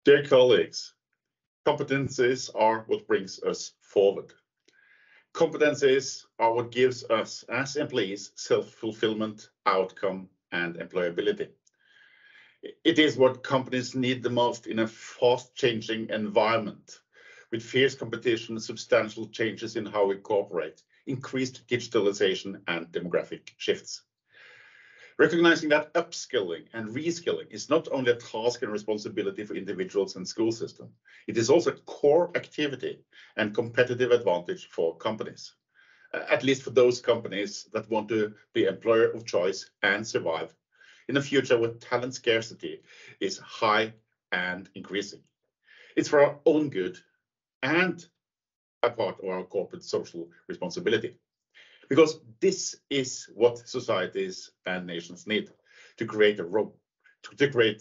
Dear colleagues, competencies are what brings us forward. Competencies are what gives us as employees self-fulfillment, outcome, and employability. It is what companies need the most in a fast-changing environment with fierce competition, substantial changes in how we cooperate, increased digitalization, and demographic shifts. Recognizing that upskilling and reskilling is not only a task and responsibility for individuals and school system, it is also a core activity and competitive advantage for companies, at least for those companies that want to be employer of choice and survive in a future where talent scarcity is high and increasing. It's for our own good and a part of our corporate social responsibility. Because this is what societies and nations need to create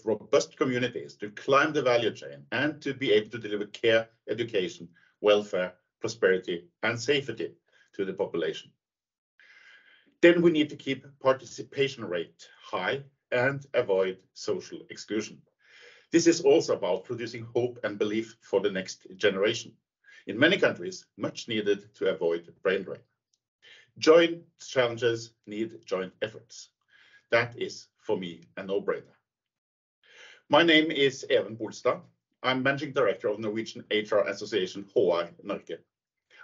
robust communities, to climb the value chain, and to be able to deliver care, education, welfare, prosperity, and safety to the population. Then we need to keep participation rate high and avoid social exclusion. This is also about producing hope and belief for the next generation. In many countries, much needed to avoid brain drain. Joint challenges need joint efforts. That is, for me, a no-brainer. My name is Even Bolstad. I'm Managing Director of Norwegian HR Association HR Norge.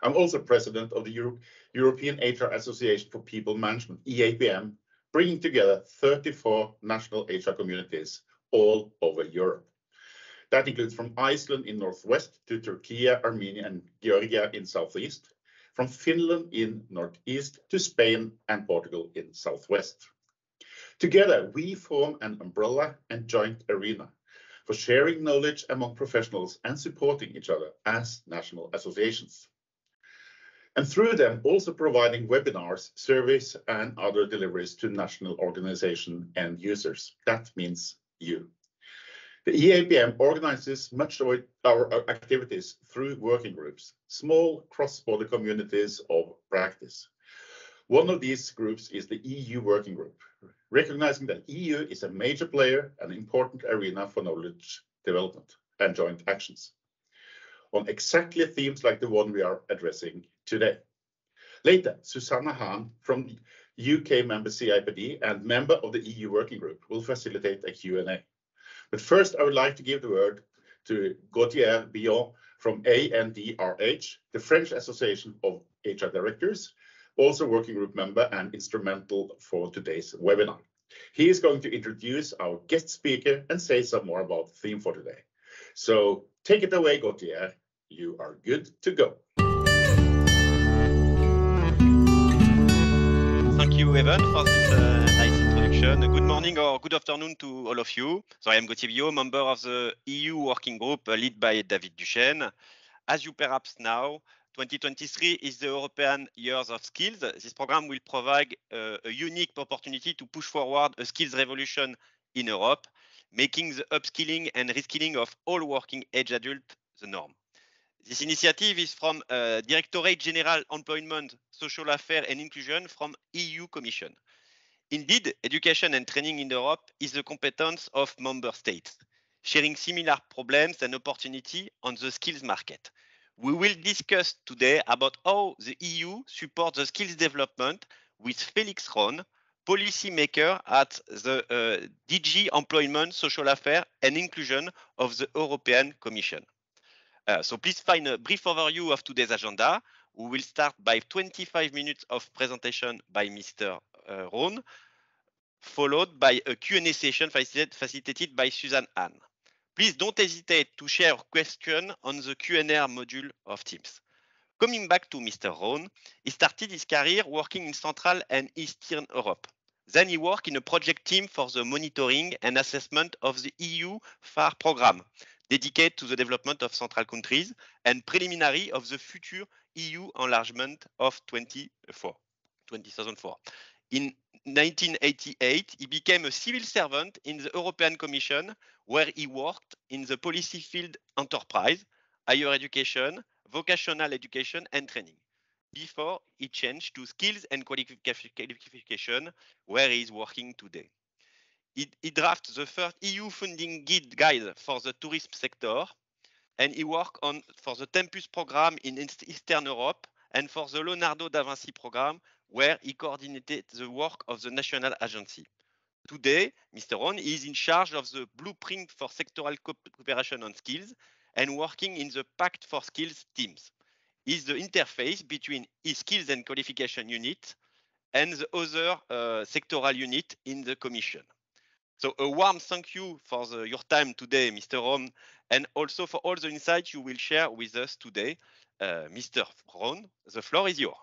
I'm also President of the European HR Association for People Management, EAPM, bringing together 34 national HR communities all over Europe. That includes from Iceland in northwest to Turkey, Armenia, and Georgia in southeast, from Finland in northeast to Spain and Portugal in southwest. Together, we form an umbrella and joint arena for sharing knowledge among professionals and supporting each other as national associations. And through them, also providing webinars, surveys, and other deliveries to national organization and users. That means you. The EAPM organizes much of our activities through working groups, small cross-border communities of practice. One of these groups is the EU Working Group, recognizing that EU is a major player and important arena for knowledge development and joint actions on exactly themes like the one we are addressing today. Later, Susanna Hahn from UK member CIPD and member of the EU Working Group will facilitate a Q&A. But first, I would like to give the word to Gauthier Billon from ANDRH, the French Association of HR Directors, also working group member and instrumental for today's webinar. He is going to introduce our guest speaker and say some more about the theme for today. So take it away, Gauthier. You are good to go. Thank you, Evan, for this nice introduction. Good morning or good afternoon to all of you. So I am Gauthier Billot, member of the EU Working Group led by David Duchesne. As you perhaps know, 2023 is the European Years of Skills. This program will provide a unique opportunity to push forward a skills revolution in Europe, making the upskilling and reskilling of all working age adults the norm. This initiative is from Directorate General Employment, Social Affairs and Inclusion from EU Commission. Indeed, education and training in Europe is the competence of member states, sharing similar problems and opportunity on the skills market. We will discuss today about how the EU supports the skills development with Felix Rohn, policymaker at the DG Employment, Social Affairs and Inclusion of the European Commission. So please find a brief overview of today's agenda. We will start by 25 minutes of presentation by Mr. Rohn, followed by a Q&A session facilitated by Suzanne Hahn. Please don't hesitate to share a question on the Q&A module of Teams. Coming back to Mr. Rohn, he started his career working in Central and Eastern Europe. Then he worked in a project team for the monitoring and assessment of the EU PHARE program, dedicated to the development of central countries and preliminary of the future EU enlargement of 2004. In 1988, he became a civil servant in the European Commission, where he worked in the policy field enterprise, higher education, vocational education and training, before he changed to skills and qualification, where he is working today. he drafts the first EU funding guide for the tourism sector, and he worked for the Tempus program in Eastern Europe and for the Leonardo da Vinci program, where he coordinated the work of the national agency. Today, Mr. Ron is in charge of the blueprint for sectoral cooperation on skills and working in the Pact for Skills teams. He's the interface between his skills and qualification unit and the other sectoral unit in the Commission. So a warm thank you for your time today, Mr. Ron, and also for all the insights you will share with us today. Mr. Ron, the floor is yours.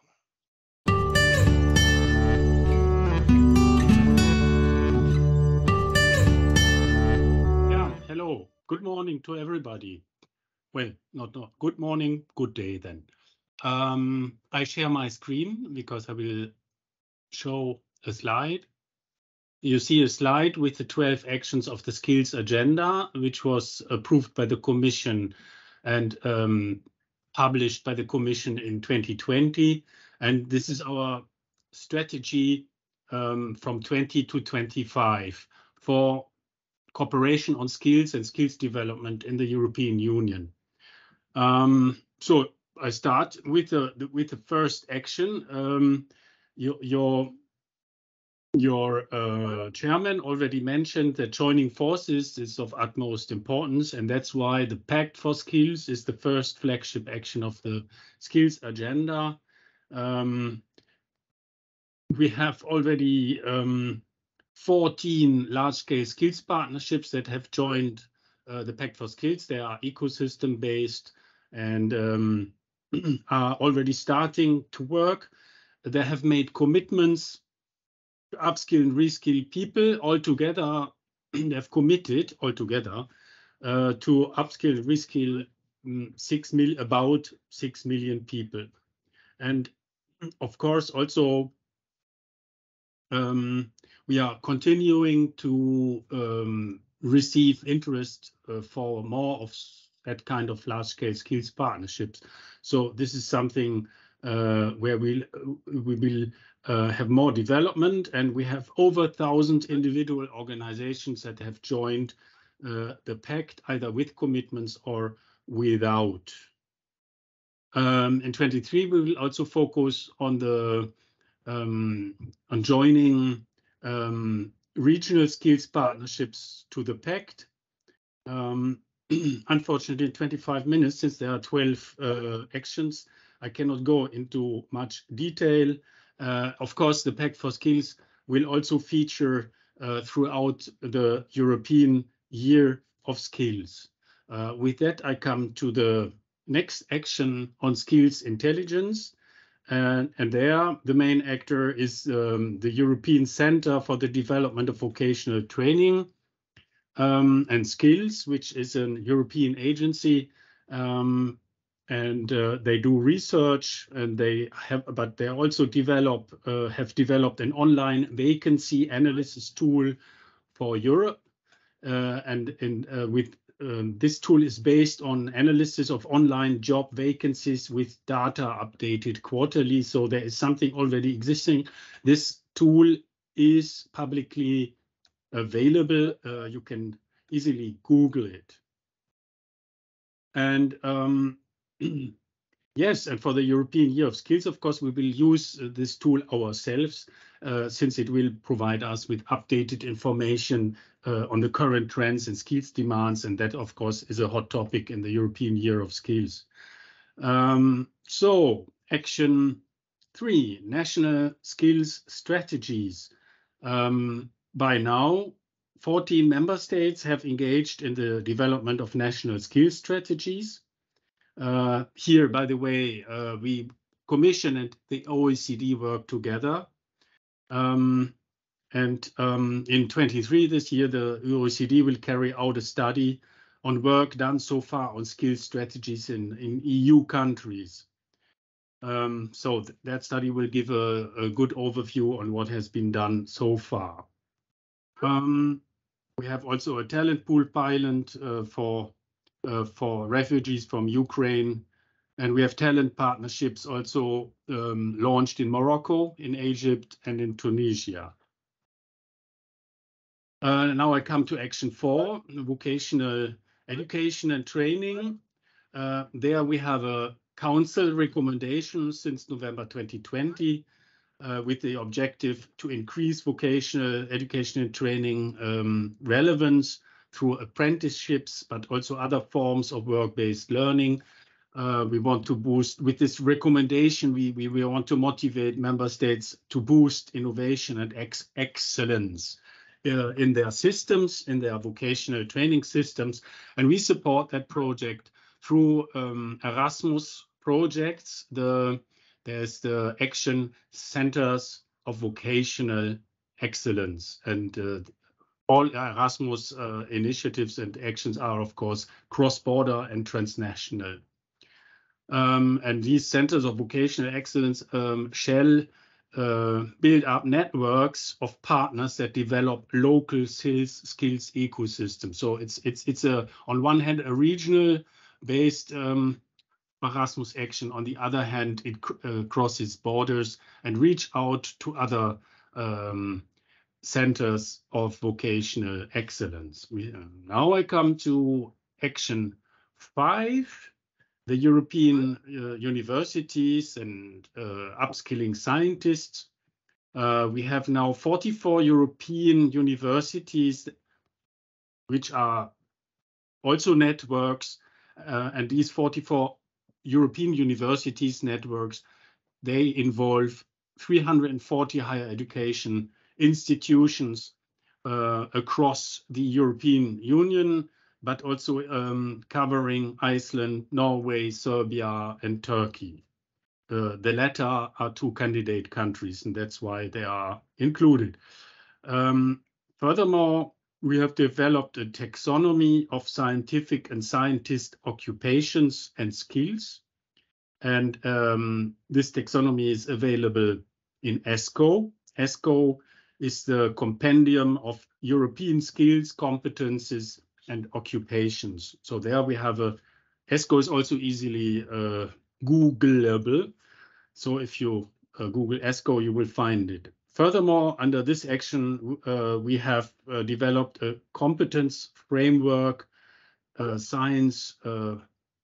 Yeah, hello. Good morning to everybody. Well, not good morning, good day then. I share my screen because I will show a slide. You see a slide with the 12 actions of the skills agenda, which was approved by the Commission and published by the Commission in 2020. And this is our strategy from 20 to 25 for cooperation on skills and skills development in the European Union. So I start with the first action. Your chairman already mentioned that joining forces is of utmost importance, and that's why the Pact for Skills is the first flagship action of the skills agenda. We have already 14 large-scale skills partnerships that have joined the Pact for Skills. They are ecosystem-based and are already starting to work. They have made commitments to upskill and reskill people altogether. They have committed altogether to upskill and reskill about 6 million people. And of course, also we are continuing to receive interest for more of that kind of large-scale skills partnerships. So this is something where we will have more development, and we have over 1,000 individual organizations that have joined the pact, either with commitments or without. In 23, we will also focus on the on joining regional skills partnerships to the pact. Unfortunately, 25 minutes, since there are 12 actions, I cannot go into much detail. Of course, the Pact for Skills will also feature throughout the European Year of Skills. With that, I come to the next action on skills intelligence. And there, the main actor is the European Center for the Development of Vocational Training and Skills, which is a European agency. And they do research, and they also have developed an online vacancy analysis tool for Europe. This tool is based on analysis of online job vacancies with data updated quarterly. So there is something already existing. This tool is publicly available. You can easily Google it. And yes, and for the European Year of Skills, of course, we will use this tool ourselves, since it will provide us with updated information on the current trends and skills demands. And that, of course, is a hot topic in the European Year of Skills. So, action 3, national skills strategies. By now, 14 member states have engaged in the development of national skills strategies. Here, by the way, we Commission and the OECD work together. In 23 this year, the OECD will carry out a study on work done so far on skills strategies in EU countries. So that study will give a good overview on what has been done so far. We have also a talent pool pilot for refugees from Ukraine, and we have talent partnerships also launched in Morocco, in Egypt, and in Tunisia. Now I come to action 4, vocational education and training. There we have a council recommendation since November 2020 with the objective to increase vocational education and training relevance through apprenticeships, but also other forms of work-based learning. We want to boost, with this recommendation, we want to motivate member states to boost innovation and excellence in their systems, in their vocational training systems. And we support that project through Erasmus projects. There's the Action Centers of Vocational Excellence, and all Erasmus initiatives and actions are, of course, cross-border and transnational. And these centers of vocational excellence shall build up networks of partners that develop local skills ecosystem. So it's on one hand a regional based Erasmus action. On the other hand, it crosses borders and reach out to other centers of vocational excellence. Now I come to action 5. The European universities and upskilling scientists. We have now 44 European universities, which are also networks, and these 44 European universities networks, they involve 340 higher education institutions across the European Union, but also covering Iceland, Norway, Serbia, and Turkey. The latter are 2 candidate countries, and that's why they are included. Furthermore, we have developed a taxonomy of scientific and scientist occupations and skills. And this taxonomy is available in ESCO. ESCO is the compendium of European skills, competences, and occupations. So there we have ESCO is also easily Googleable. So if you Google ESCO, you will find it. Furthermore, under this action, we have developed a competence framework, science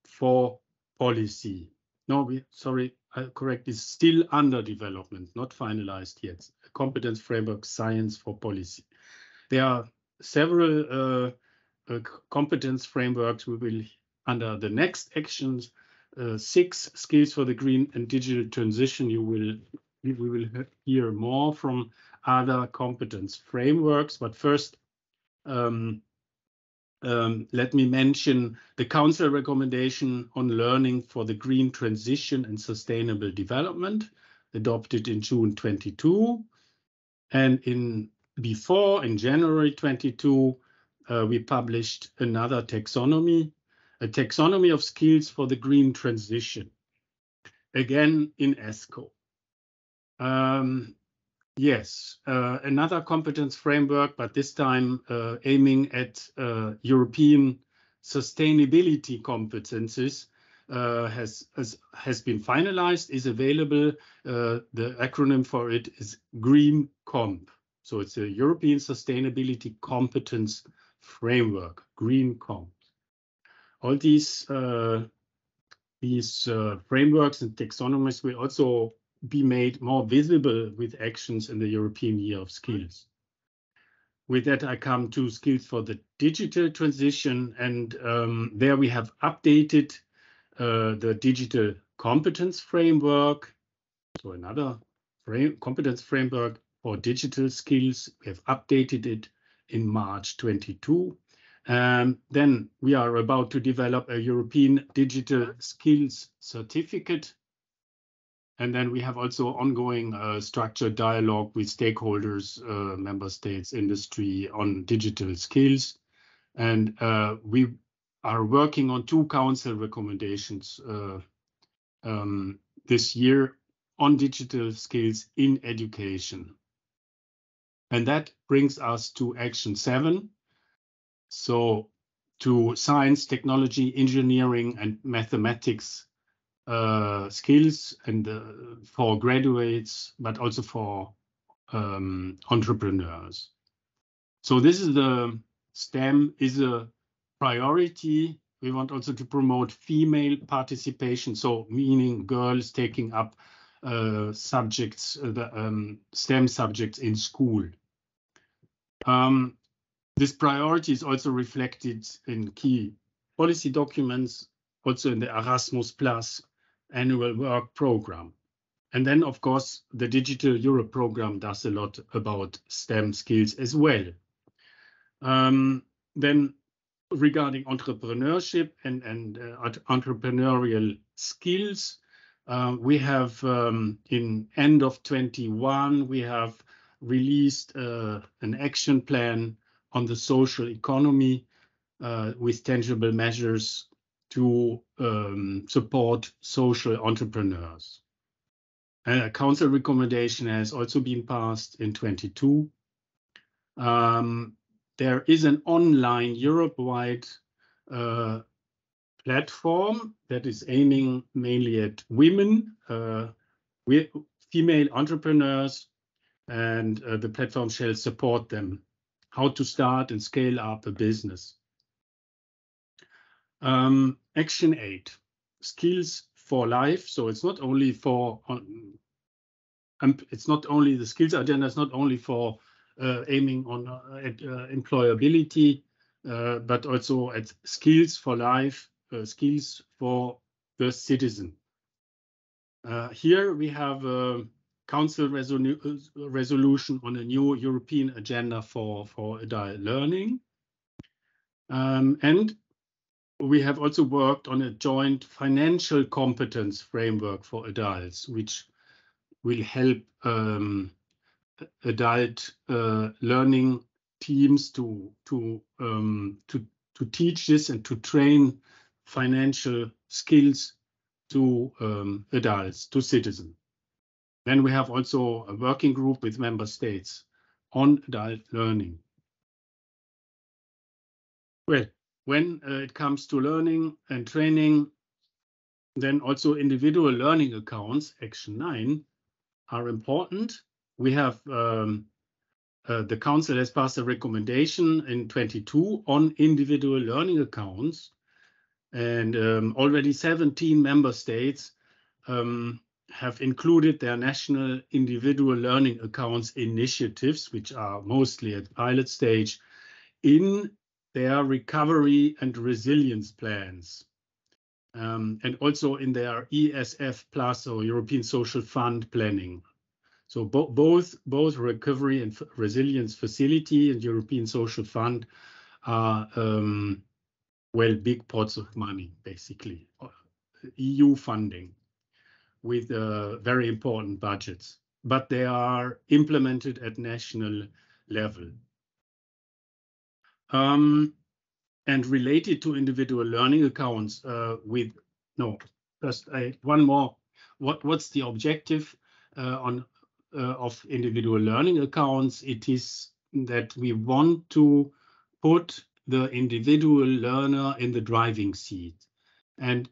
for policy. No, correct, it's still under development, not finalized yet. A competence framework, science for policy. There are several competence frameworks. We will, under the next actions, 6 skills for the green and digital transition. We will hear more from other competence frameworks. But first, let me mention the Council recommendation on learning for the green transition and sustainable development, adopted in June 22. And in January 22, we published another taxonomy, a taxonomy of skills for the green transition, again in ESCO. Yes, another competence framework, but this time aiming at European sustainability competences has been finalized, is available. The acronym for it is GreenComp. So it's a European Sustainability Competence Framework, GreenComp. All these frameworks and taxonomies will also be made more visible with actions in the European Year of Skills. With that, I come to skills for the digital transition, and there we have updated the digital competence framework. So another competence framework for digital skills. We have updated it in March 22. Then we are about to develop a European digital skills certificate. And then we have also ongoing structured dialogue with stakeholders, member states, industry on digital skills. And we are working on 2 council recommendations this year on digital skills in education. And that brings us to action 7. So to science, technology, engineering, and mathematics skills, and for graduates, but also for entrepreneurs. So this is the STEM is a priority. We want also to promote female participation, so meaning girls taking up subjects, the STEM subjects in school. This priority is also reflected in key policy documents, also in the Erasmus Plus annual work program. And then, of course, the Digital Europe program does a lot about STEM skills as well. Then regarding entrepreneurship and entrepreneurial skills, we have in end of 21, we have released an action plan on the social economy with tangible measures to support social entrepreneurs. A council recommendation has also been passed in 22. There is an online Europe-wide platform that is aiming mainly at women, female entrepreneurs, and the platform shall support them how to start and scale up a business. Action 8, skills for life. So it's not only for it's not only the skills agenda. It's not only for aiming on at employability, but also at skills for life, skills for the citizen. Here we have a council resolution on a new European agenda for adult learning. And we have also worked on a joint financial competence framework for adults, which will help adult learning teams to teach this and to train financial skills to adults, to citizens. Then we have also a working group with member states on adult learning. Well, when it comes to learning and training, then also individual learning accounts, Action 9, are important. We have the Council has passed a recommendation in 22 on individual learning accounts, and already 17 member states have included their national individual learning accounts initiatives, which are mostly at pilot stage, in their recovery and resilience plans. And also in their ESF Plus, or European Social Fund planning. So both Recovery and Resilience Facility and European Social Fund are, well, big pots of money, basically, EU funding with very important budgets, but they are implemented at national level. And related to individual learning accounts one more. What's the objective of individual learning accounts? It is that we want to put the individual learner in the driving seat. And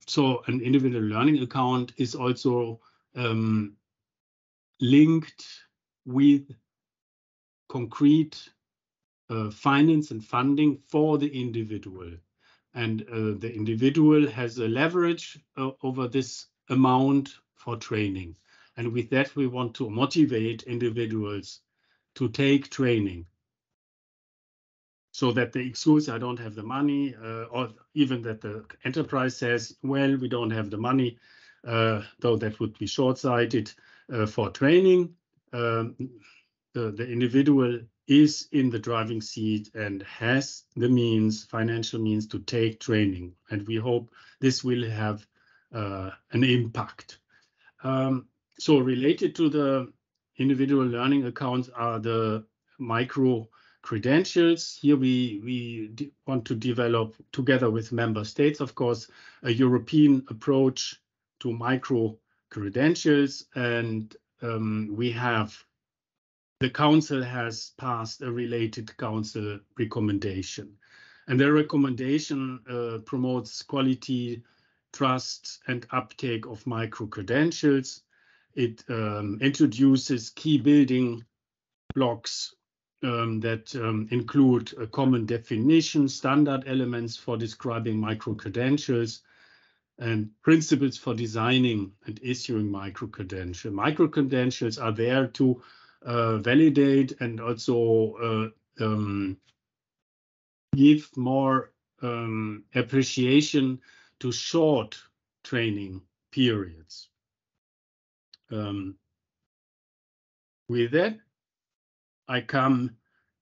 so an individual learning account is also linked with concrete finance and funding for the individual. And the individual has a leverage over this amount for training. And with that, we want to motivate individuals to take training, so that the excuse, I don't have the money, or even that the enterprise says, well, we don't have the money, though that would be short-sighted for training. The individual is in the driving seat and has the means, financial means, to take training. And we hope this will have an impact. So related to the individual learning accounts are the micro credentials. Here we want to develop, together with member states, of course, a European approach to micro credentials. And the Council has passed a related Council recommendation. And the recommendation promotes quality, trust, and uptake of micro-credentials. It introduces key building blocks that include a common definition, standard elements for describing micro-credentials, and principles for designing and issuing micro-credentials. Micro-credentials are there to validate and also give more appreciation to short training periods. With that, I come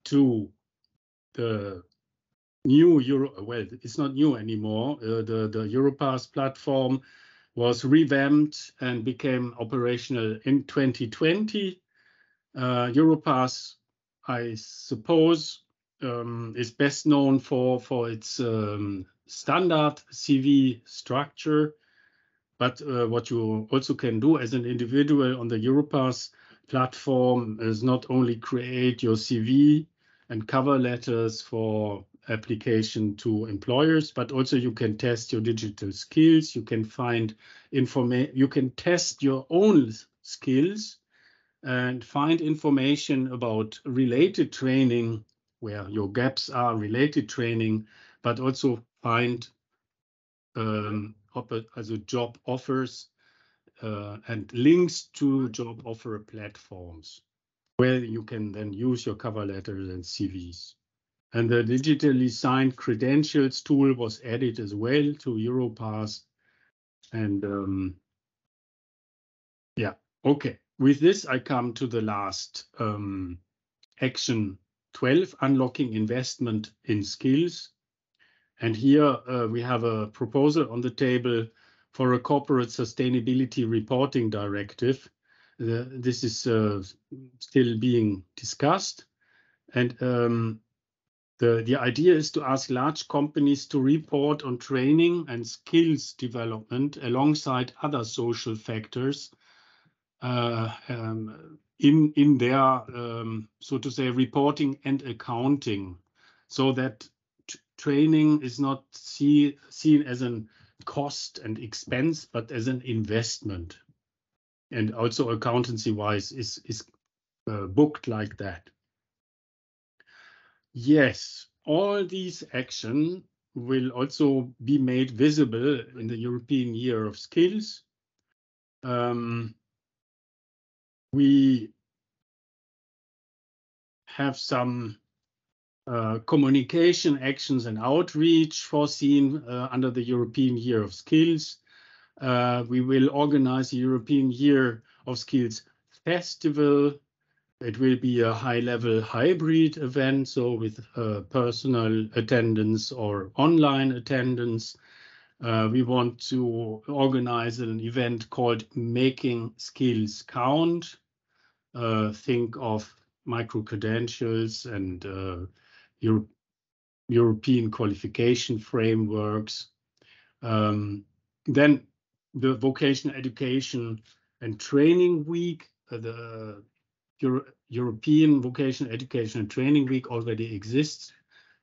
to the new well, it's not new anymore. The Europass platform was revamped and became operational in 2020. Europass, I suppose, is best known for its standard CV structure. But what you also can do as an individual on the Europass platform is not only create your CV and cover letters for application to employers, but also you can test your digital skills. You can find information. You can test your own skills and find information about related training, where your gaps are, related training, but also find job offers and links to job offer platforms where you can then use your cover letters and CVs. And the digitally signed credentials tool was added as well to Europass. And yeah, okay. With this, I come to the last action 12, unlocking investment in skills. And here we have a proposal on the table for a corporate sustainability reporting directive. This is still being discussed. And the idea is to ask large companies to report on training and skills development alongside other social factors in their, so to say, reporting and accounting, so that training is not seen as a cost and expense, but as an investment. And also accountancy-wise is booked like that. Yes, all these actions will also be made visible in the European Year of Skills. We have some communication actions and outreach foreseen under the European Year of Skills. We will organize the European Year of Skills Festival. It will be a high-level hybrid event, so with personal attendance or online attendance. We want to organize an event called Making Skills Count. Think of micro-credentials and European qualification frameworks. Then the Vocational Education and Training Week, the European Vocational Education and Training Week already exists.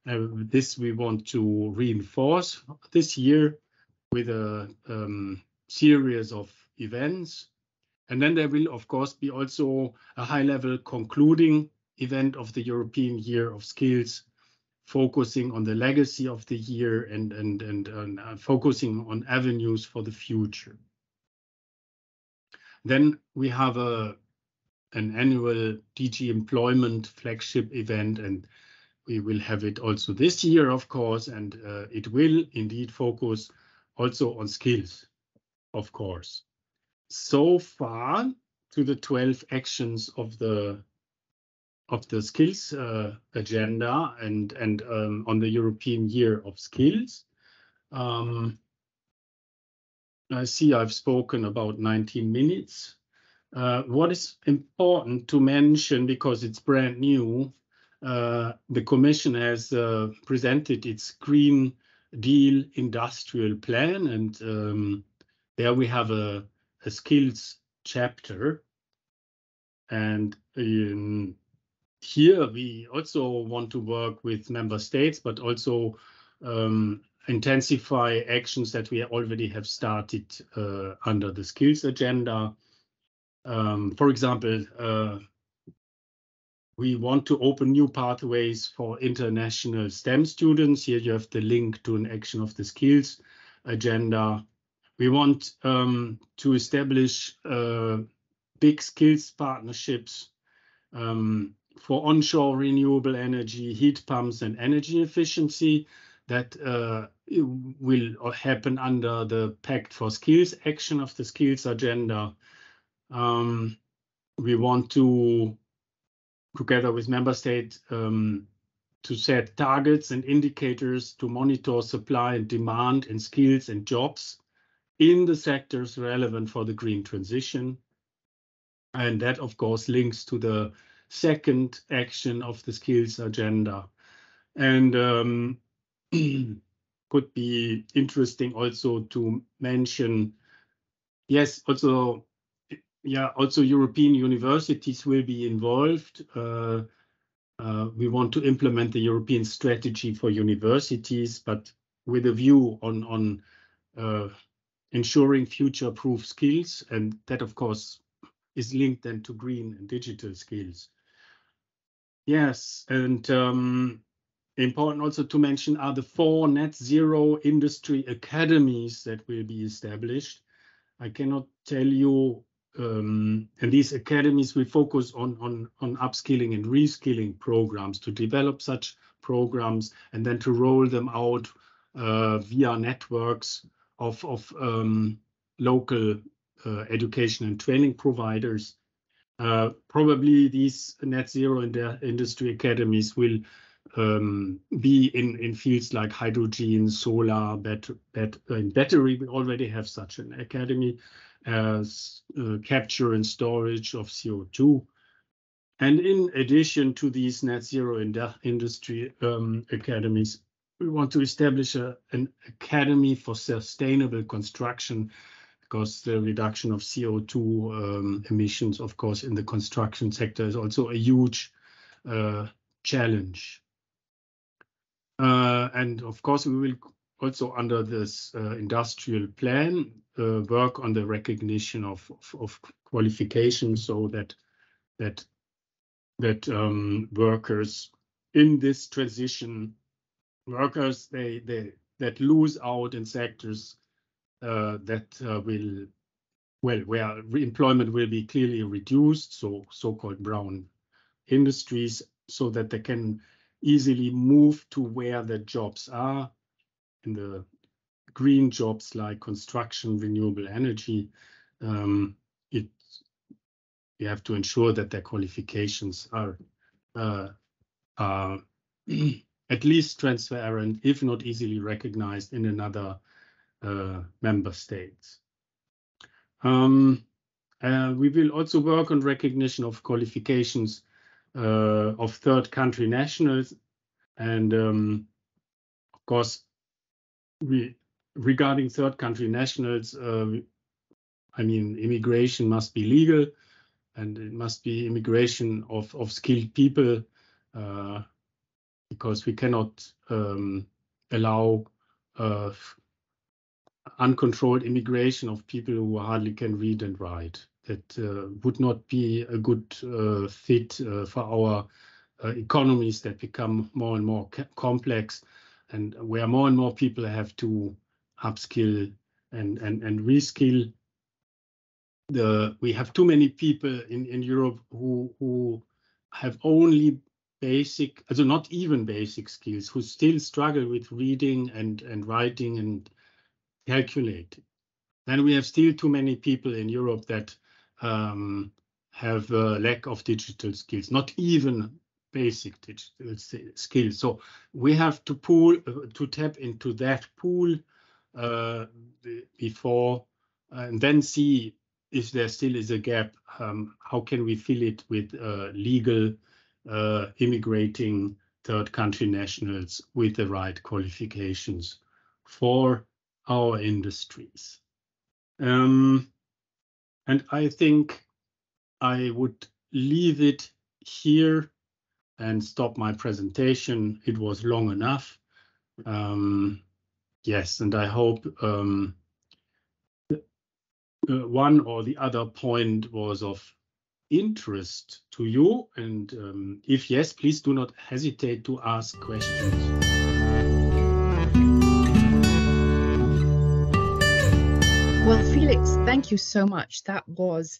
This we want to reinforce this year with a series of events. And then there will, of course, be also a high-level concluding event of the European Year of Skills, focusing on the legacy of the year and focusing on avenues for the future. Then we have an annual DG Employment flagship event, and we will have it also this year, of course, and it will indeed focus also on skills, of course. So far to the 12 actions of the skills agenda and on the European Year of Skills. I see I've spoken about 19 minutes. What is important to mention, because it's brand new, the Commission has presented its Green Deal industrial plan, and there we have a skills chapter. And here we also want to work with member states, but also intensify actions that we already have started under the skills agenda. For example, We want to open new pathways for international STEM students. Here you have the link to an action of the skills agenda. We want to establish big skills partnerships for onshore renewable energy, heat pumps, and energy efficiency. That will happen under the Pact for Skills action of the skills agenda. We want to, together with member states, to set targets and indicators to monitor supply and demand in skills and jobs in the sectors relevant for the green transition. And that, of course, links to the second action of the skills agenda. And could be interesting also to mention, yes, also European universities will be involved. We want to implement the European strategy for universities, but with a view on ensuring future-proof skills, and that, of course, is linked then to green and digital skills. Yes, and important also to mention are the 4 net zero industry academies that will be established. I cannot tell you, and these academies will focus on upskilling and reskilling programs, to develop such programs and then to roll them out via networks of local education and training providers. Probably these net zero industry academies will be in fields like hydrogen, solar, battery. We already have such an academy, as capture and storage of CO2. And in addition to these net zero industry academies, we want to establish an academy for sustainable construction, because the reduction of CO2 emissions, of course, in the construction sector is also a huge challenge. And of course, we will also, under this industrial plan, work on the recognition of qualifications, so that workers in this transition, workers that lose out in sectors where employment will be clearly reduced, so-called brown industries, so that they can easily move to where the jobs are, in the green jobs like construction, renewable energy. You have to ensure that their qualifications are at least transparent, if not easily recognized in another member states. We will also work on recognition of qualifications of third country nationals, and of course, regarding third country nationals, I mean, immigration must be legal, and it must be immigration of skilled people, because we cannot allow uncontrolled immigration of people who hardly can read and write. That would not be a good fit for our economies that become more and more complex, and where more and more people have to upskill and reskill. We have too many people in Europe who have only basic, also not even basic skills, who still struggle with reading and writing and calculating. Then we have still too many people in Europe that have a lack of digital skills, not even basic digital skills. So we have to tap into that pool before, and then see if there still is a gap. How can we fill it with legal immigrating third country nationals with the right qualifications for our industries? And I think I would leave it here and stop my presentation. It was long enough. Yes, and I hope one or the other point was of interest to you? And if yes, please do not hesitate to ask questions. Well, Felix, thank you so much. That was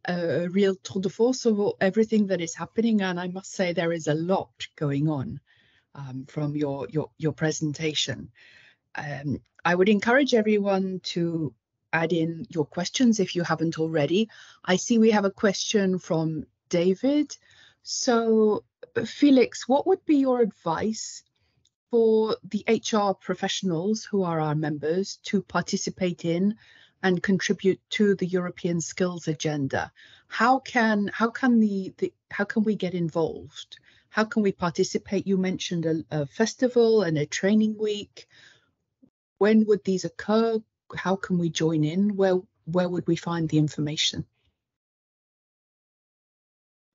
a real tour de force of everything that is happening, and I must say there is a lot going on from your presentation. I would encourage everyone to add in your questions if you haven't already. I see we have a question from David. So, Felix, what would be your advice for the HR professionals who are our members to participate in and contribute to the European skills agenda? How can we get involved? How can we participate? You mentioned a festival and a training week. When would these occur? How can we join in? Where would we find the information?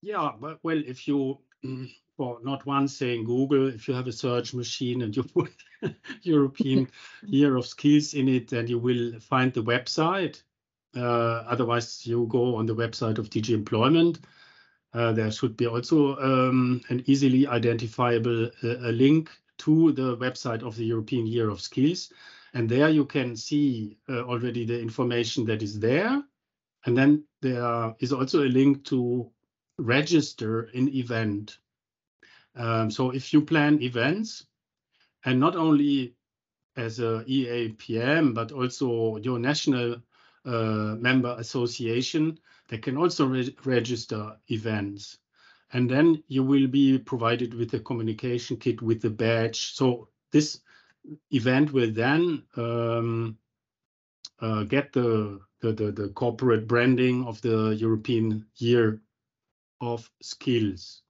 Yeah, but well, if you, for not one saying Google, if you have a search machine and you put European Year of Skills in it, then you will find the website. Otherwise, you go on the website of DG Employment. There should be also an easily identifiable a link to the website of the European Year of Skills. And there you can see already the information that is there. And then there is also a link to register an event. So if you plan events, and not only as a EAPM, but also your national member association, they can also register events. And then you will be provided with a communication kit with the badge. So this event will then get the corporate branding of the European Year of Skills.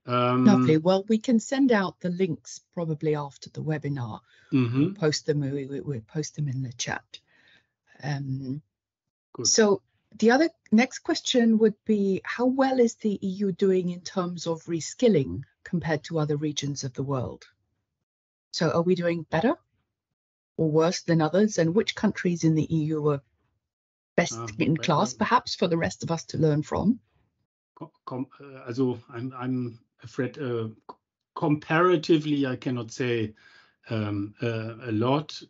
Lovely. Well, we can send out the links probably after the webinar. Mm-hmm. Post them. We'll post them in the chat. Good. So the next question would be, how well is the EU doing in terms of reskilling compared to other regions of the world? So are we doing better or worse than others? And which countries in the EU are best in class, perhaps, for the rest of us to learn from? Also, I'm afraid comparatively, I cannot say a lot,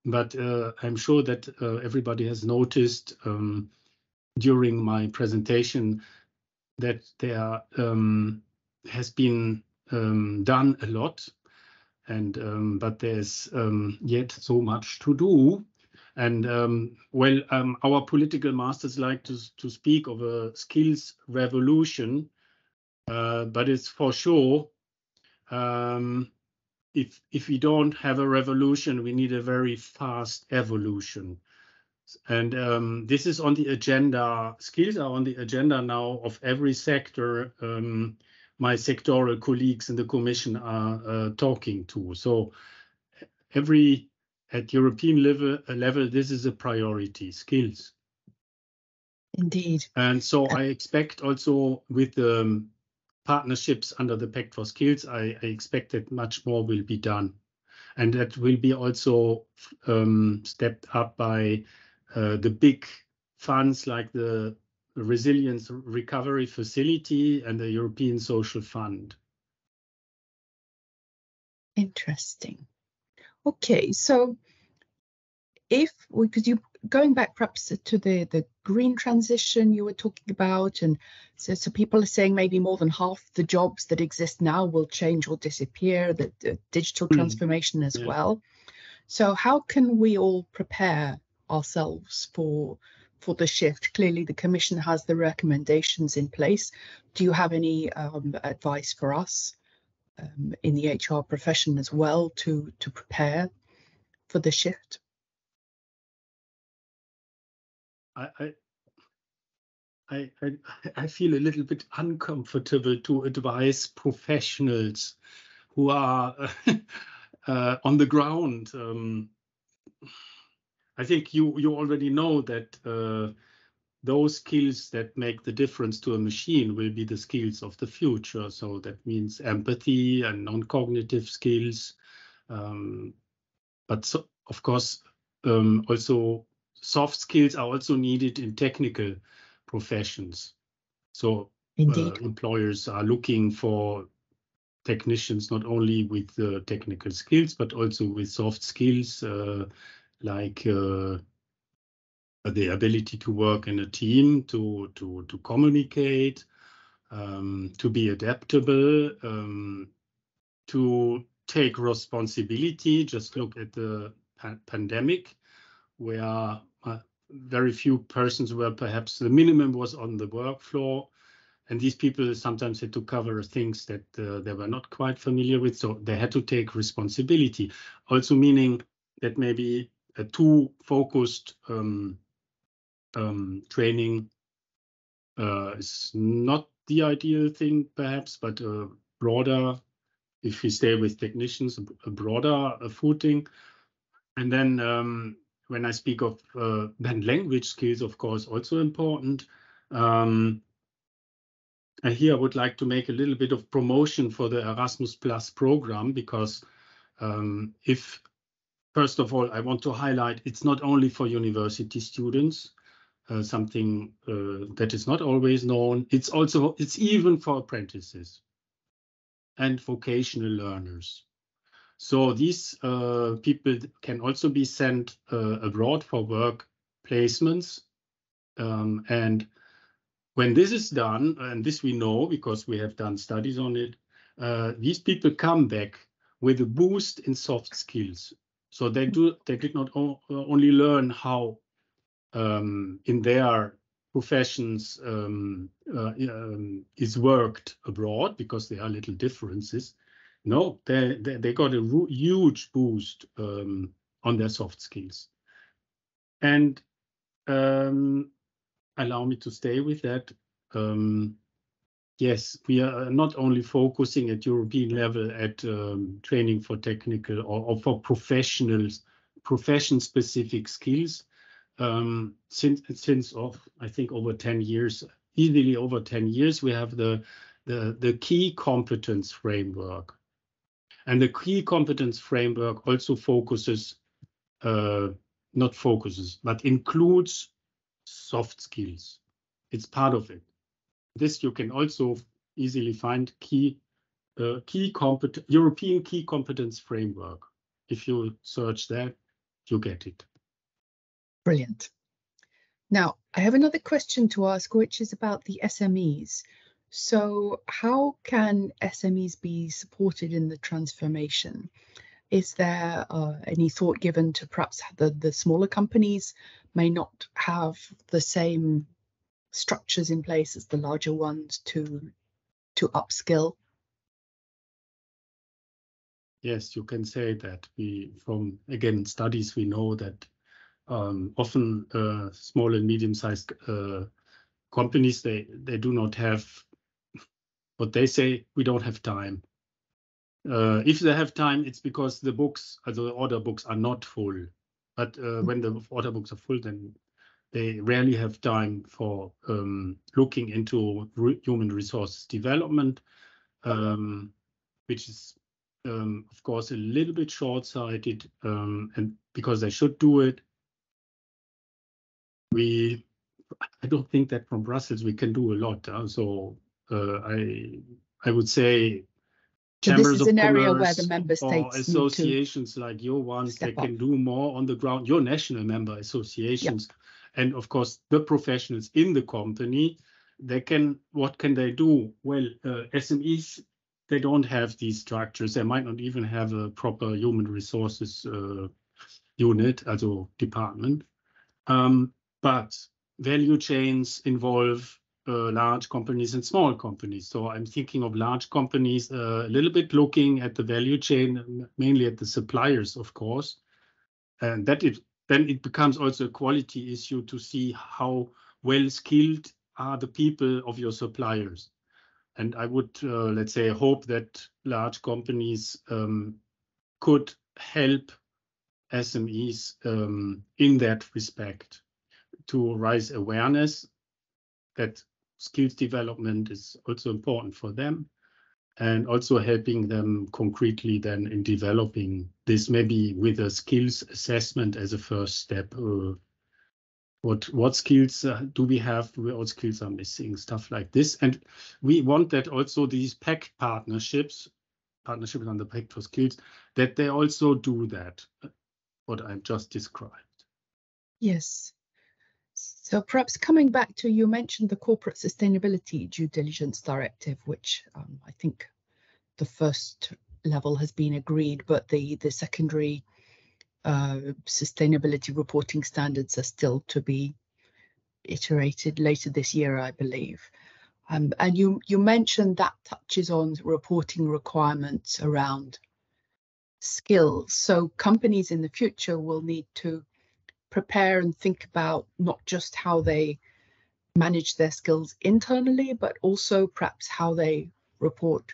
but I'm sure that everybody has noticed during my presentation that there has been done a lot, and but there's yet so much to do. And our political masters like to speak of a skills revolution, but it's for sure, if we don't have a revolution, we need a very fast evolution. And this is on the agenda. Skills are on the agenda now of every sector. My sectoral colleagues in the Commission are talking to. So at European level, this is a priority, skills. Indeed. And so I expect also with the partnerships under the Pact for Skills, I expect that much more will be done. And that will be also stepped up by the big funds like the Resilience Recovery Facility and the European Social Fund. Interesting. Okay, so because going back perhaps to the green transition you were talking about, and so people are saying maybe more than half the jobs that exist now will change or disappear, the digital transformation as well. So how can we all prepare ourselves for the shift? Clearly the Commission has the recommendations in place. Do you have any advice for us in the HR profession as well to prepare for the shift? I feel a little bit uncomfortable to advise professionals who are on the ground. I think you already know that those skills that make the difference to a machine will be the skills of the future. So that means empathy and non-cognitive skills. But so, of course, also soft skills are also needed in technical professions. So Indeed. employers are looking for technicians not only with technical skills, but also with soft skills like the ability to work in a team, to communicate, to be adaptable, to take responsibility. Just look at the pandemic, where very few persons were, perhaps the minimum was on the work floor. And these people sometimes had to cover things that they were not quite familiar with. So they had to take responsibility. Also meaning that maybe a too focused training is not the ideal thing, perhaps, but broader, if we stay with technicians, a broader footing. And then when I speak of then language skills, of course, also important. And here I would like to make a little bit of promotion for the Erasmus Plus program, because if, first of all, I want to highlight it's not only for university students, something that is not always known. It's even for apprentices and vocational learners. So these people can also be sent abroad for work placements. And when this is done, and this we know because we have done studies on it, these people come back with a boost in soft skills. So they did not only learn how in their professions is worked abroad, because there are little differences. No, they got a huge boost on their soft skills. And allow me to stay with that. Yes, we are not only focusing at European level at training for technical or for professionals, profession-specific skills. Since I think over 10 years, easily over 10 years, we have the key competence framework. And the key competence framework also focuses, not focuses, but includes soft skills. It's part of it. This you can also easily find European key competence framework. If you search that, you get it. Brilliant. Now, I have another question to ask, which is about the SMEs. So how can SMEs be supported in the transformation? Is there any thought given to perhaps the smaller companies may not have the same structures in place as the larger ones to upskill? Yes, you can say that. From again studies, we know that often small and medium-sized companies, they do not have what they say. We don't have time. If they have time, it's because the order books are not full. But when the order books are full, then they rarely have time for looking into human resources development, which is, of course, a little bit short-sighted, and because they should do it, I don't think that from Brussels we can do a lot. So I would say chambers of commerce where the member states or associations like your ones, they can do more on the ground. Your national member associations, and of course the professionals in the company, what can they do? Well, SMEs, they don't have these structures. They might not even have a proper human resources unit, also department. But value chains involve large companies and small companies. So I'm thinking of large companies, a little bit looking at the value chain, mainly at the suppliers, of course. And then it becomes also a quality issue to see how well skilled are the people of your suppliers. And I would, let's say, hope that large companies could help SMEs in that respect, to raise awareness that skills development is also important for them, and also helping them concretely then in developing this, maybe with a skills assessment as a first step, what skills do we have? What skills are missing? Stuff like this, and we want that also these pact partnerships on the Pact for Skills, that they also do that, what I've just described. Yes. So perhaps coming back to, you mentioned the Corporate Sustainability Due Diligence Directive, which I think the first level has been agreed, but the secondary sustainability reporting standards are still to be iterated later this year, I believe. And you mentioned that touches on reporting requirements around skills. So companies in the future will need to prepare and think about not just how they manage their skills internally, but also perhaps how they report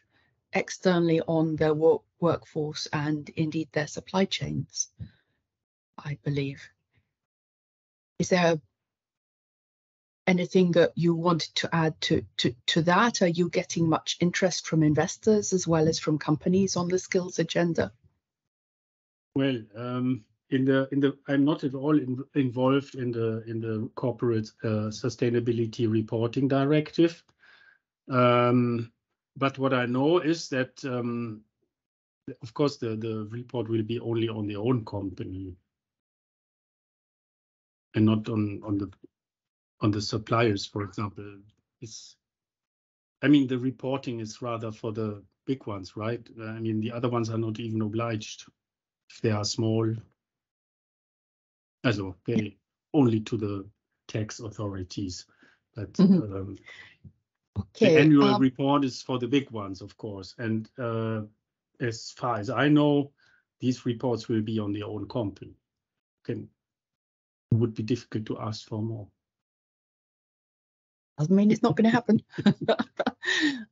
externally on their workforce and indeed their supply chains, I believe. Is there anything that you wanted to add to that? Are you getting much interest from investors as well as from companies on the skills agenda? Well, I'm not at all involved in the corporate sustainability reporting directive. But what I know is that, of course, the report will be only on the own company and not on the suppliers, for example. I mean, the reporting is rather for the big ones, right? I mean, the other ones are not even obliged if they are small. Also, they only to the tax authorities. But okay, the annual report is for the big ones, of course. And as far as I know, these reports will be on their own company. It would be difficult to ask for more. Doesn't mean it's not going to happen.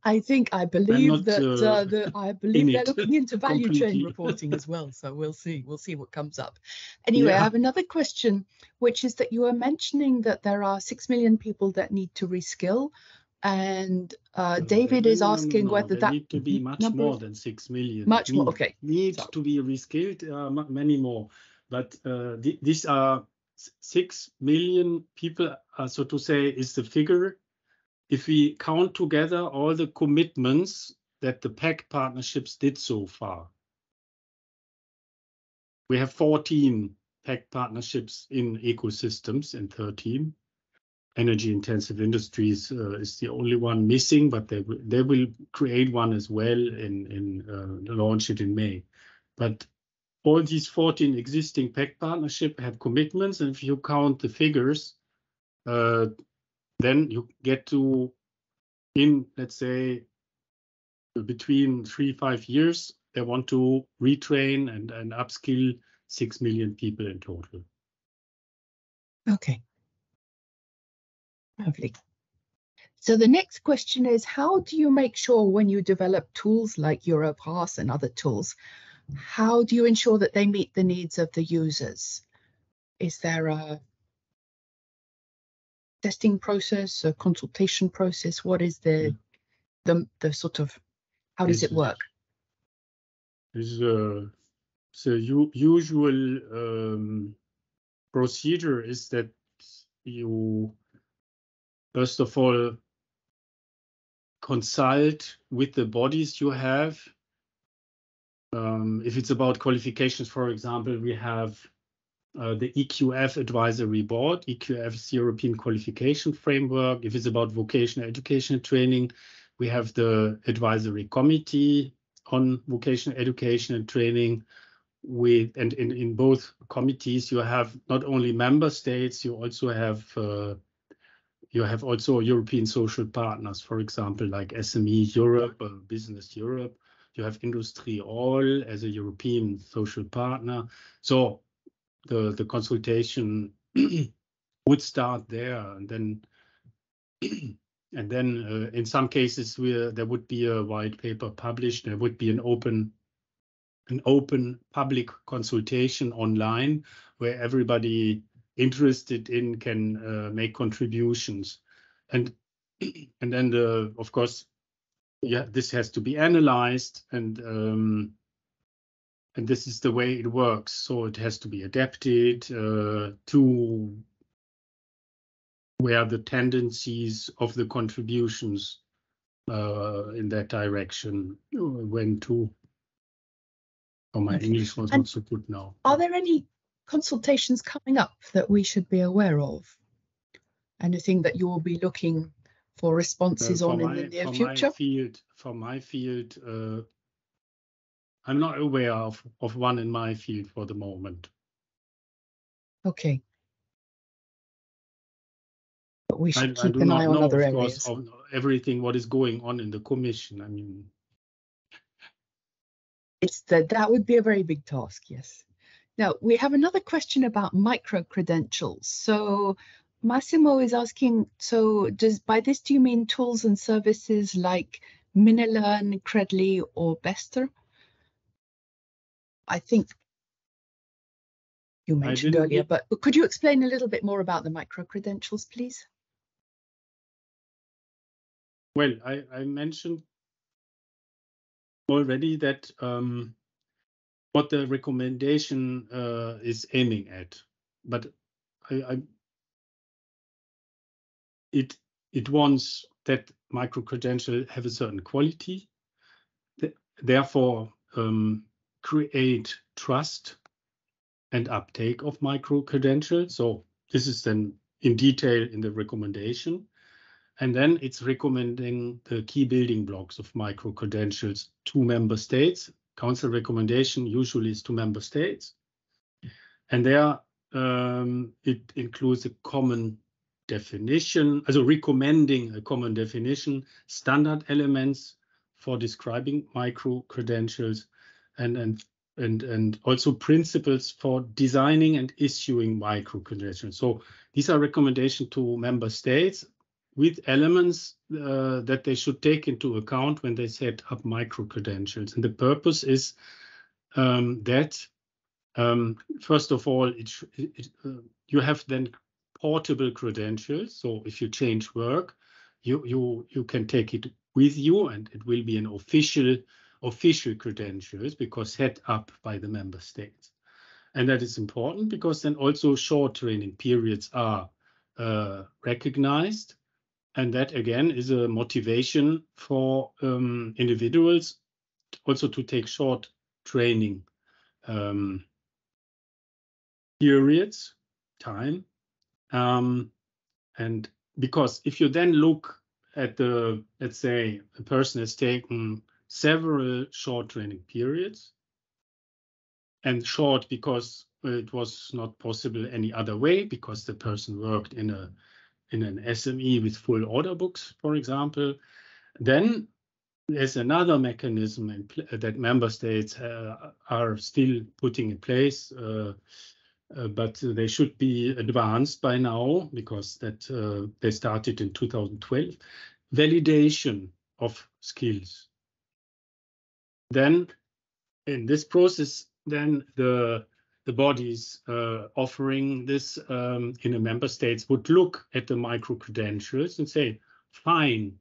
I believe they're looking into value chain reporting as well. So we'll see what comes up. Anyway, yeah. I have another question, which is that you were mentioning that there are 6 million people that need to reskill, and David is asking whether that need to be much more than 6 million. Much more, okay. Need to be reskilled, many more, but these are 6 million people, so to say, is the figure. If we count together all the commitments that the pact partnerships did so far. We have 14 pact partnerships in ecosystems and 13. Energy intensive industries is the only one missing, but they will create one as well and launch it in May. But all these 14 existing pact partnerships have commitments, and if you count the figures, then you get to, in, let's say, between 3-5 years, they want to retrain and upskill 6 million people in total. Okay. Lovely. So the next question is, how do you make sure when you develop tools like Europass and other tools, how do you ensure that they meet the needs of the users? Is there a testing process, a consultation process? What is the sort of, how does it work? The usual procedure is that you first of all consult with the bodies you have. If it's about qualifications, for example, we have the EQF Advisory Board. EQF is the European Qualification Framework. If it's about vocational education and training, we have the Advisory Committee on Vocational Education and Training. And in both committees, you have not only member states, you also have European social partners, for example, like SME Europe, Business Europe. You have Industry All as a European social partner. So the consultation would start there, and then in some cases there would be a white paper published. There would be an open public consultation online where everybody interested in can make contributions, and then of course, yeah, this has to be analyzed, and this is the way it works. So it has to be adapted to where the tendencies of the contributions in that direction went to. Oh, my English was not so good now. Are there any consultations coming up that we should be aware of? Anything that you will be looking for responses on in the near future? For my field, I'm not aware of one in my field for the moment. Okay. But we should I keep an eye on other areas. Of course, of everything what is going on in the Commission. I mean, that would be a very big task, yes. Now, we have another question about micro-credentials. So Massimo is asking, so by this do you mean tools and services like Minilearn, Credly, or Bester? I think you mentioned earlier, but could you explain a little bit more about the micro-credentials, please? Well, I mentioned already that what the recommendation is aiming at, but it wants that micro-credential have a certain quality, therefore create trust and uptake of micro-credentials. So this is then in detail in the recommendation. And then it's recommending the key building blocks of micro-credentials to member states. Council recommendation usually is to member states. And there it includes a common definition, also recommending a common definition, standard elements for describing micro-credentials, and also principles for designing and issuing micro-credentials. So these are recommendations to member states with elements that they should take into account when they set up micro-credentials. And the purpose is that, first of all, you have then portable credentials. So if you change work, you can take it with you, and it will be an official credentials because set up by the member states. And that is important because then also short training periods are recognized. And that, again, is a motivation for individuals also to take short training periods, time. And because if you then look at let's say a person has taken several short training periods, and short because it was not possible any other way, because the person worked in an SME with full order books, for example, then there's another mechanism that member states are still putting in place, but they should be advanced by now because they started in 2012, validation of skills. Then in this process, then the bodies offering this in a member states would look at the micro-credentials and say, fine,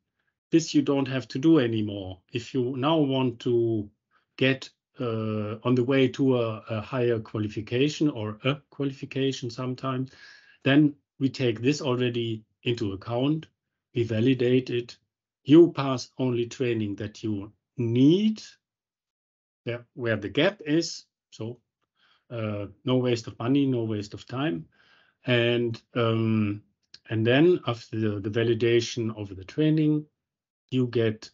this you don't have to do anymore. If you now want to get on the way to a higher qualification or a qualification sometimes, then we take this already into account, we validate it. You pass only training that you need, where the gap is. So no waste of money, no waste of time. And then after the validation of the training, you get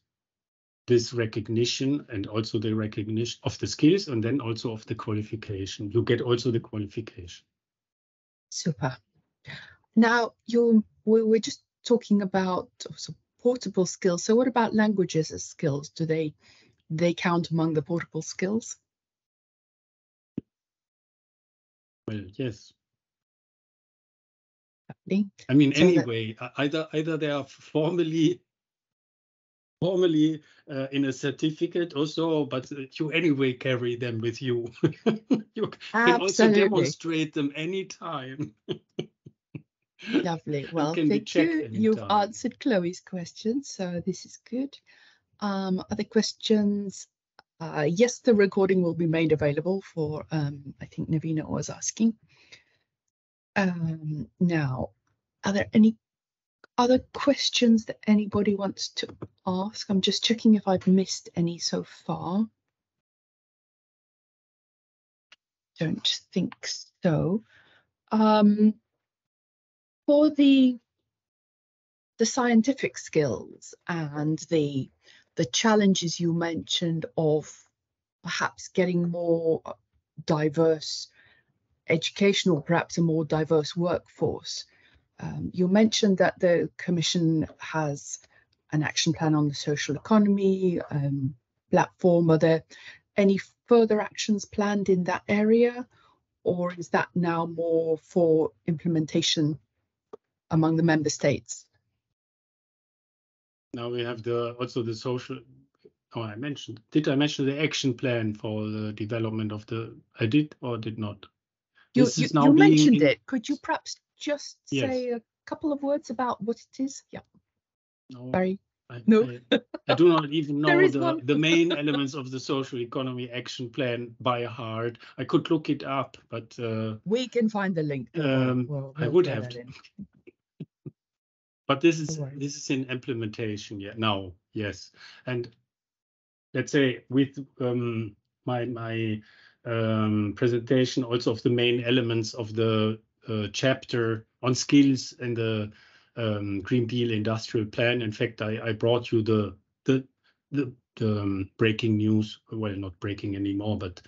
this recognition and also the recognition of the skills and then also of the qualification. You get also the qualification. Super. Now, we were just talking about portable skills. So what about languages as skills? Do they count among the portable skills? Well, yes. Lovely. I mean, so anyway, either they are formally in a certificate or so, but you anyway carry them with you. You can also demonstrate them anytime. Lovely. Well, thank you. You've answered Chloe's question, so this is good. Other questions? Yes, the recording will be made available for, I think Navina was asking. Now, are there any other questions that anybody wants to ask? I'm just checking if I've missed any so far. Don't think so. For the scientific skills and the challenges you mentioned of perhaps getting more diverse educational, perhaps a more diverse workforce. You mentioned that the Commission has an action plan on the social economy platform. Are there any further actions planned in that area, or is that now more for implementation among the member states? Now we have also the social. Oh, did I mention the action plan for the development of the? I did or did not? You mentioned it. Could you perhaps just say a couple of words about what it is? Yeah. No. Sorry. I do not even know the main elements of the social economy action plan by heart. I could look it up, but we can find the link. We'll I would have to. But this is in implementation now. Yes, and let's say with my presentation also of the main elements of the chapter on skills in the Green Deal Industrial Plan. In fact, I brought you the breaking news. Well, not breaking anymore, but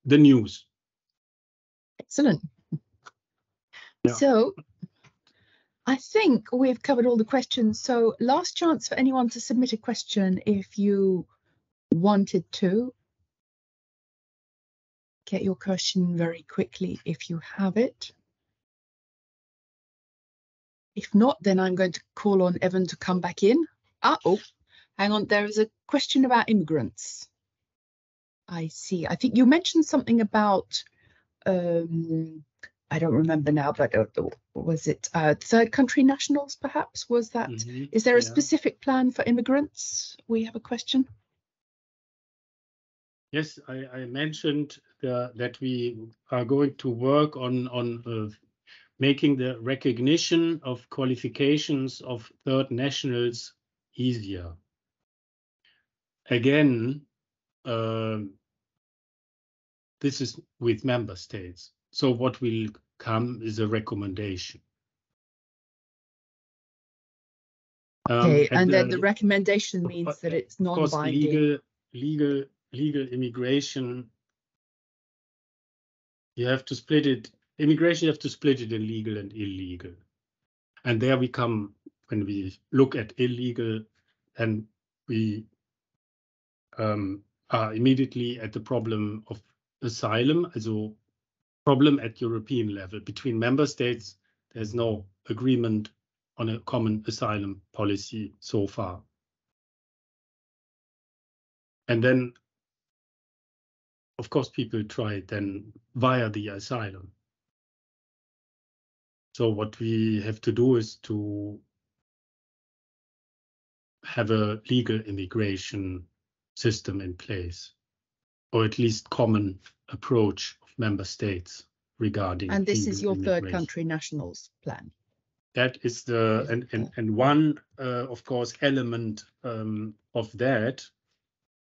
the news. Excellent. Yeah. So I think we've covered all the questions. So last chance for anyone to submit a question if you wanted to. Get your question very quickly if you have it. If not, then I'm going to call on Evan to come back in. Oh, hang on. There is a question about immigrants. I see. I think you mentioned something about, I don't remember now, but was it third country nationals, perhaps? Was that? Mm-hmm. Is there a specific plan for immigrants? We have a question. Yes, I mentioned that we are going to work on making the recognition of qualifications of third nationals easier. Again, this is with member states. So what will come is a recommendation. Okay, and then the recommendation means that it's non-binding. Legal immigration, you have to split it. Immigration, you have to split it in legal and illegal. And there we come, when we look at illegal, and we are immediately at the problem of asylum, also problem at European level. Between member states, there's no agreement on a common asylum policy so far. And then, of course, people try then via the asylum. So what we have to do is to have a legal immigration system in place, or at least common approach of member states regarding. And this is your third country nationals plan. That is the and one of course element of that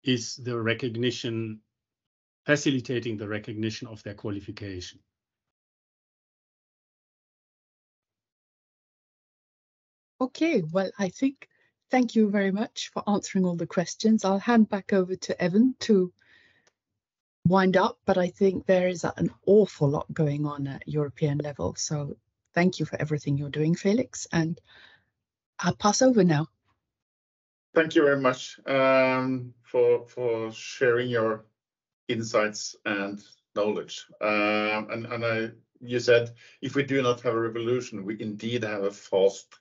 is the recognition, facilitating the recognition of their qualification. Okay, well, I think thank you very much for answering all the questions. I'll hand back over to Evan to wind up, but I think there is an awful lot going on at European level. So thank you for everything you're doing, Felix, and I'll pass over now. Thank you very much for sharing your insights and knowledge. You said if we do not have a revolution, we indeed have a fast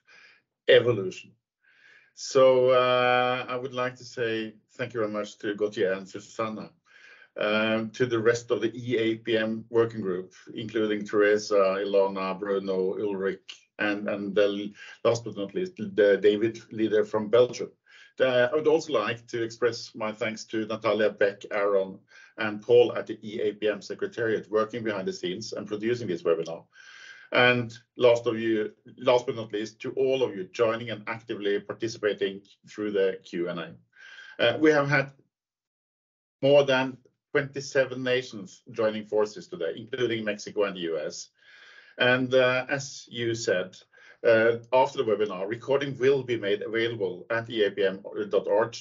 evolution. So I would like to say thank you very much to Gautier and Susanna, to the rest of the EAPM working group, including Teresa, Ilona, Bruno, Ulrich, and the last but not least, the David leader from Belgium. I would also like to express my thanks to Natalia, Beck, Aaron, and Paul at the EAPM Secretariat, working behind the scenes and producing this webinar. And last but not least, to all of you joining and actively participating through the Q&A. We have had more than 27 nations joining forces today, including Mexico and the US. And as you said, after the webinar, recording will be made available at EAPM.org.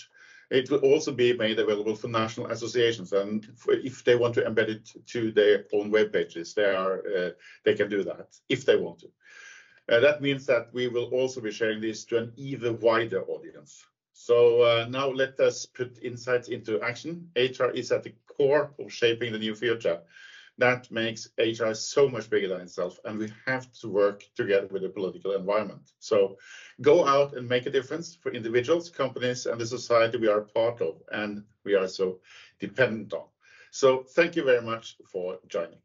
It will also be made available for national associations, and if they want to embed it to their own web pages, they can do that if they want to. That means that we will also be sharing this to an even wider audience. So now let us put insights into action. HR is at the core of shaping the new future. That makes HR so much bigger than itself, and we have to work together with the political environment. So go out and make a difference for individuals, companies, and the society we are part of, and we are so dependent on. So thank you very much for joining.